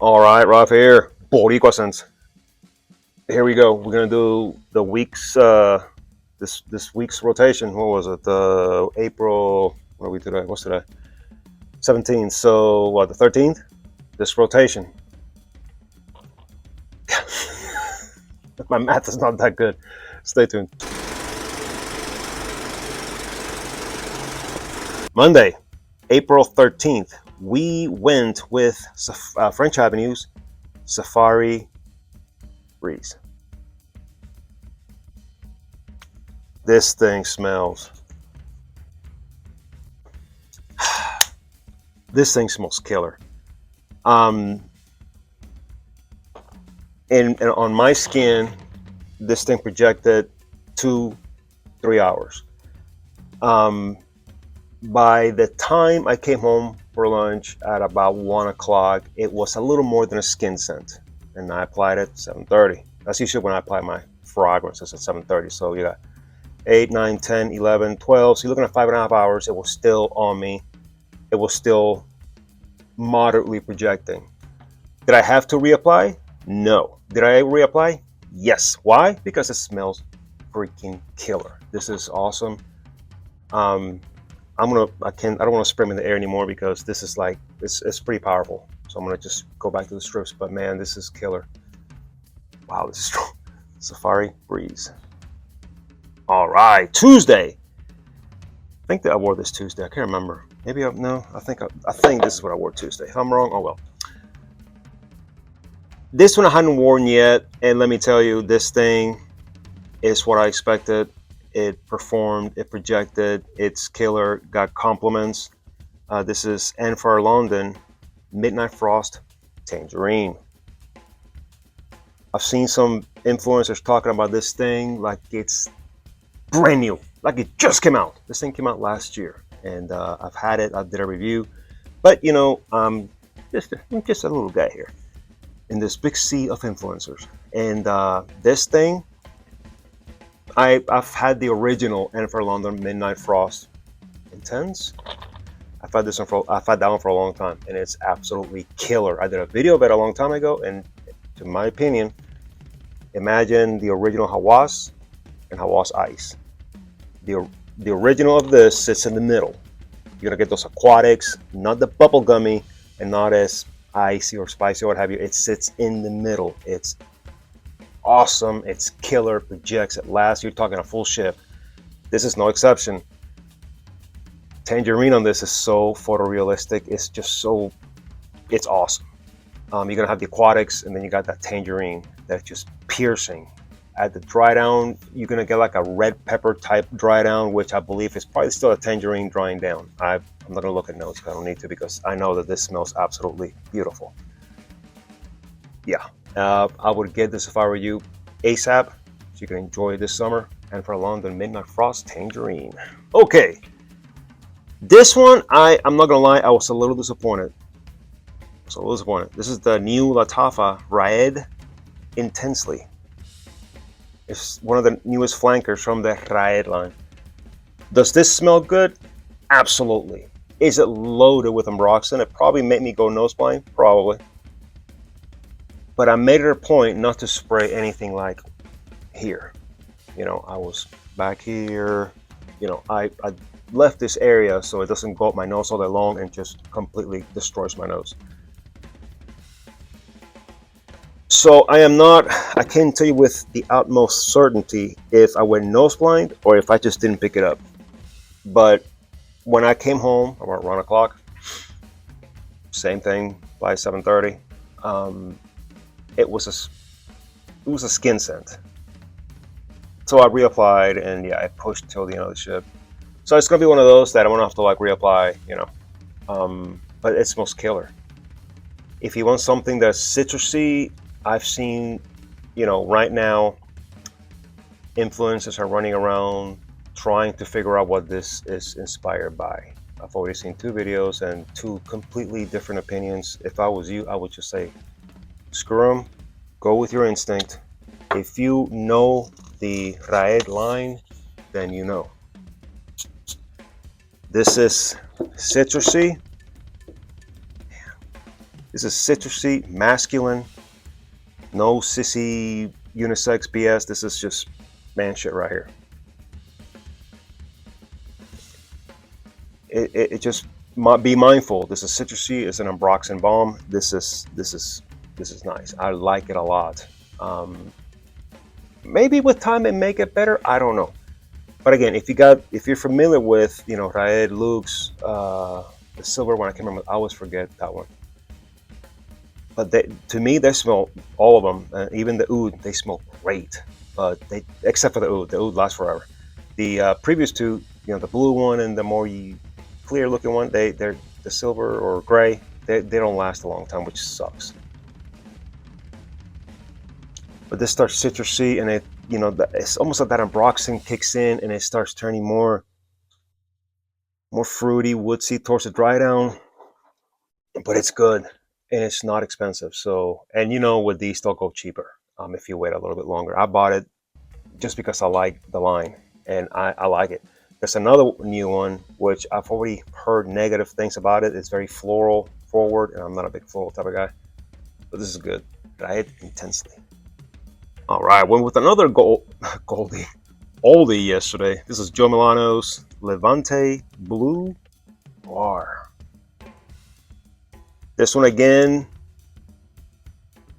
All right, Ralph here. Boricua sense. Here we go. We're gonna do the week's this week's rotation. What was it? April. What are we today? What's today? 17th. So what? The 13th. This rotation. My math is not that good. Stay tuned. Monday, April 13th. We went with French Avenue's Safari Breeze. This thing smells. This thing smells killer. And on my skin, this thing projected 2-3 hours. By the time I came home for lunch at about 1 o'clock, it was a little more than a skin scent, and I applied it at 7:30. That's usually when I apply my fragrances at 7:30. So you got 8, 9, 10, 11, 12. So you're looking at 5.5 hours. It was still on me. It was still moderately projecting. Did I have to reapply? No. Did I reapply? Yes. Why? Because it smells freaking killer. This is awesome. I don't want to spray them in the air anymore because this is like, it's pretty powerful. So I'm gonna just go back to the strips, but man, this is killer. Wow, this is strong. Safari Breeze. All right, Tuesday. I think that I wore this Tuesday. I can't remember. Maybe no. I think this is what I wore Tuesday. If I'm wrong, oh well. This one I hadn't worn yet, and let me tell you, this thing is what I expected. It performed, it projected, it's killer, got compliments. This is Enfer London Midnight Frost Tangerine. I've seen some influencers talking about this thing like it's brand new, like it just came out. This thing came out last year, and I've had it. I did a review, but you know, I'm just a little guy here in this big sea of influencers, and this thing. I've had the original Enfer London Midnight Frost Intense. I've had that one for a long time, and it's absolutely killer. I did a video of it a long time ago, and to my opinion, imagine the original Hawas and Hawas Ice. The original of this sits in the middle. You're gonna get those aquatics, not the bubblegummy, and not as icy or spicy or what have you. It sits in the middle. It's awesome, it's killer, projects, it lasts. You're talking a full shift. This is no exception. Tangerine on this is so photorealistic. It's just so, it's awesome. You're gonna have the aquatics, and then you got that tangerine that's just piercing. At the dry down, you're gonna get like a red pepper type dry down, which I believe is probably still a tangerine drying down. I'm not gonna look at notes. I don't need to, because I know that this smells absolutely beautiful. Yeah. I would get this if I were you ASAP, so you can enjoy this summer. And for London Midnight Frost Tangerine. Okay, this one, I'm not gonna lie, I was a little disappointed. This is the new Latafa Raed Intensely. It's one of the newest flankers from the Raed line. Does this smell good? Absolutely. Is it loaded with ambroxan? It probably made me go nose blind, probably. But I made it a point not to spray anything like here. You know, I was back here. You know, I left this area so it doesn't go up my nose all day long and just completely destroys my nose. So I can't tell you with the utmost certainty if I went nose blind or if I just didn't pick it up. But when I came home about 1 o'clock, same thing by 7:30. It was a skin scent. So I reapplied, and yeah, I pushed till the end of the ship. So it's gonna be one of those that I'm gonna have to like reapply, you know. But it smells killer. If you want something that's citrusy, I've seen, you know, right now, influencers are running around trying to figure out what this is inspired by. I've already seen 2 videos and 2 completely different opinions. If I was you, I would just say, screw them, go with your instinct. If you know the Raed line, then you know. This is citrusy. This is citrusy, masculine, no sissy unisex BS. This is just man shit right here. It just be mindful. This is citrusy. It's an ambroxan balm. This is nice. I like it a lot. Maybe with time it may get better. I don't know. But again, if you're familiar with Raed, Luke's, the silver one, I can't remember. I always forget that one. But to me, they smell, all of them, even the oud, they smell great. But except for the oud lasts forever. The previous two, the blue one and the more clear looking one, they're the silver or gray. They don't last a long time, which sucks. But this starts citrusy, and it's almost like that ambroxan kicks in, and it starts turning more fruity, woodsy towards the dry down. But it's good, and it's not expensive. So, and with these, they'll go cheaper if you wait a little bit longer. I bought it just because I like the line, and I like it. There's another new one, which I've already heard negative things about it. It's very floral forward, and I'm not a big floral type of guy. But this is good. Try it intensely. All right, went with another oldie yesterday. This is Joe Milano's Levante Blue Noir. This one again,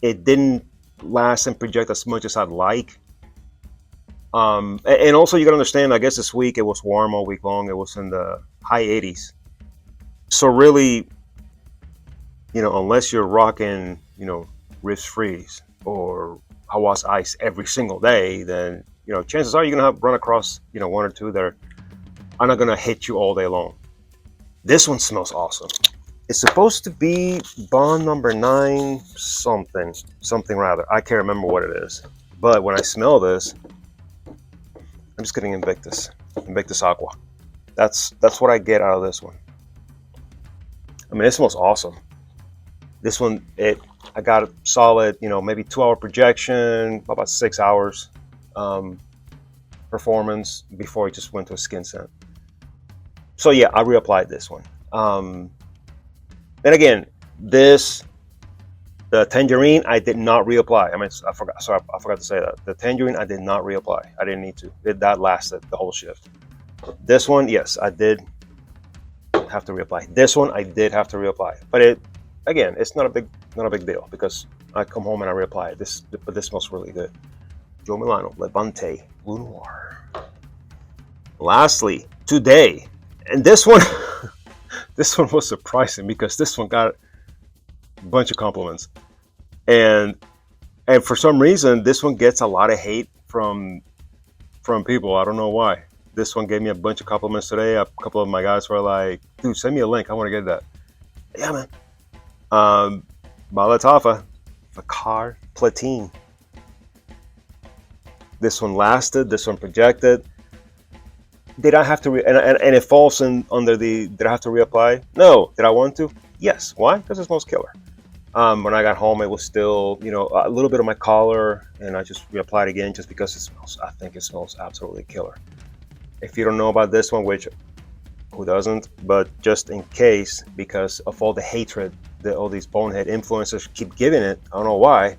it didn't last and project as much as I'd like. And also you gotta understand, I guess this week it was warm all week long. It was in the high 80s. So really, unless you're rocking, Riffs Freeze or Hawass Ice every single day, then chances are you're gonna run across one or two that are not gonna hit you all day long. This one smells awesome. It's supposed to be Bond number 9 something rather. I can't remember what it is. But when I smell this, I'm just getting Invictus Aqua. That's what I get out of this one. I mean, it smells awesome. This one, I got a solid, maybe 2-hour projection, about 6 hours performance before it just went to a skin scent. So yeah, I reapplied this one. And again, the tangerine, I did not reapply. I mean, I forgot to say that. The tangerine, I did not reapply. I didn't need to. That lasted the whole shift. This one, yes, I did have to reapply. This one, I did have to reapply. But again, it's not a big deal because I come home and I reapply it. But this smells really good. Joe Milano, Levante Blue Noir. Lastly, today, and this one, this one was surprising because this one got a bunch of compliments, and for some reason, this one gets a lot of hate from people. I don't know why. This one gave me a bunch of compliments today. A couple of my guys were like, "Dude, send me a link. I want to get that." Yeah, man. Malatafa, Fakar Platine. This one lasted. This one projected. Did I have to and it falls under the did I have to reapply? No. Did I want to? Yes. Why? Because it smells killer. When I got home, it was still a little bit of my collar, and I just reapplied again just because it smells. I think it smells absolutely killer. If you don't know about this one, which who doesn't, but just in case, because of all the hatred that all these bonehead influencers keep giving it, I don't know why.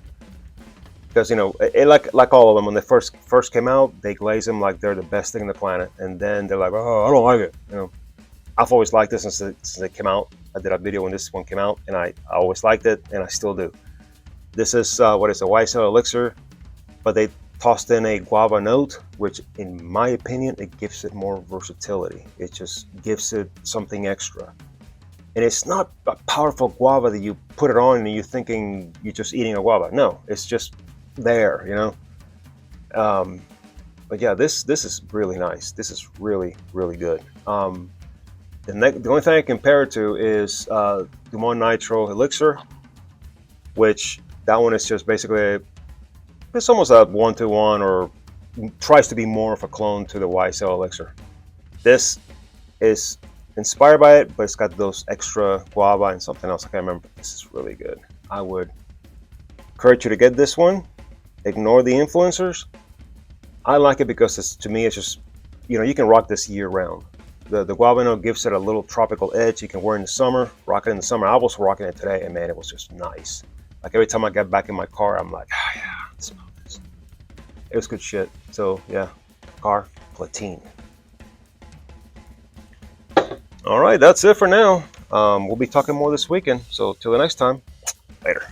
Because it, like all of them, when they first came out, they glaze them like they're the best thing on the planet, and then they're like, "Oh, I don't like it." I've always liked this since it came out. I did a video when this one came out, and I always liked it, and I still do. This is what is a YSL elixir, but they tossed in a guava note, which, in my opinion, it gives it more versatility. It just gives it something extra, and it's not a powerful guava that you put it on and you're thinking you're just eating a guava. No, it's just there, but yeah, this is really nice. This is really good. The only thing I compare it to is Dumont Nitro Elixir, which that one is just basically it's almost a 1-to-1 or tries to be more of a clone to the YSL Elixir. This is inspired by it, but it's got those extra guava and something else I can't remember. This is really good. I would encourage you to get this one. Ignore the influencers. I like it because to me it's just you can rock this year round. The guava gives it a little tropical edge. You can wear it in the summer, rock it in the summer. I was rocking it today, and man, it was just nice. Like every time I get back in my car, I'm like, ah, yeah, smell this. It was good shit. So yeah, car platine. All right, that's it for now. We'll be talking more this weekend. So till the next time, later.